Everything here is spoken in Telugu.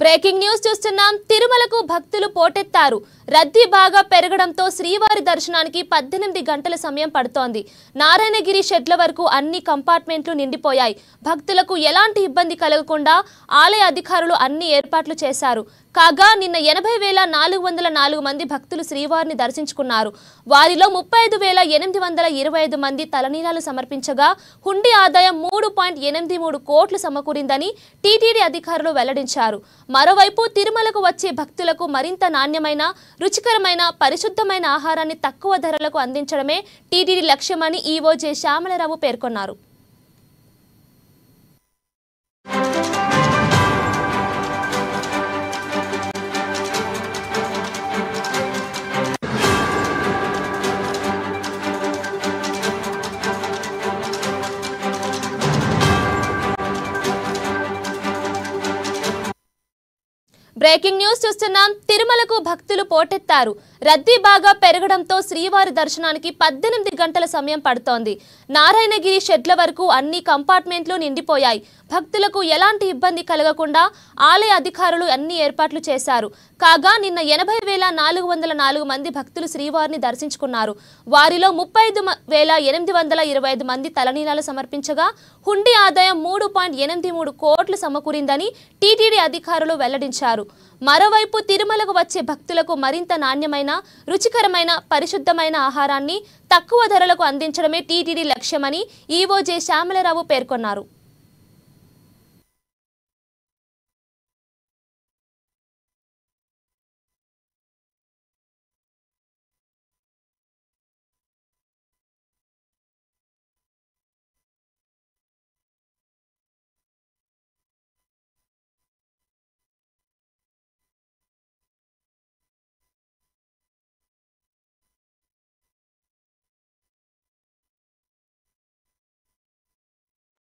బ్రేకింగ్ న్యూస్ చూస్తున్నాం. తిరుమలకు భక్తులు పోటెత్తారు. రద్దీ బాగా పెరగడంతో శ్రీవారి దర్శనానికి 18 గంటల సమయం పడుతోంది. నారాయణగిరి షెడ్ల వరకు అన్ని కంపార్ట్మెంట్లు నిండిపోయాయి. భక్తులకు ఎలాంటి ఇబ్బంది కలగకుండా ఆలయ అధికారులు అన్ని ఏర్పాట్లు చేశారు. కాగా నిన్న 80,404 మంది భక్తులు శ్రీవారిని దర్శించుకున్నారు. వారిలో 35,825 మంది తలనీలాలు సమర్పించగా హుండీ ఆదాయం 3.83 కోట్లు సమకూరిందని టీటీడీ అధికారులు వెల్లడించారు. మరోవైపు తిరుమలకు వచ్చే భక్తులకు మరింత నాణ్యమైన, రుచికరమైన, పరిశుద్ధమైన ఆహారాన్ని తక్కువ ధరలకు అందించడమే టీటీడీ లక్ష్యమని ఈవో జె శ్యామలరావు పేర్కొన్నారు. బ్రేకింగ్ న్యూస్ చూస్తున్నాం. తిరుమలకు భక్తులు పోటెత్తారు. రద్దీ బాగా పెరగడంతో శ్రీవారి దర్శనానికి 18 గంటల సమయం పడుతోంది. నారాయణగిరి షెడ్ల వరకు అన్ని కంపార్ట్మెంట్లు నిండిపోయాయి. భక్తులకు ఎలాంటి ఇబ్బంది కలగకుండా ఆలయ అధికారులు అన్ని ఏర్పాట్లు చేశారు. కాగా నిన్న 80,404 మంది భక్తులు శ్రీవారిని దర్శించుకున్నారు. వారిలో 35,825 మంది తలనీలాలు సమర్పించగా హుండీ ఆదాయం 3.83 కోట్లు సమకూరిందని టీటీడీ అధికారులు వెల్లడించారు. మరోవైపు తిరుమలకు వచ్చే భక్తులకు మరింత నాణ్యమైన, రుచికరమైన, పరిశుద్ధమైన ఆహారాన్ని తక్కువ ధరలకు అందించడమే టీటీడీ లక్ష్యమని ఈవో జె శ్యామలరావు పేర్కొన్నారు.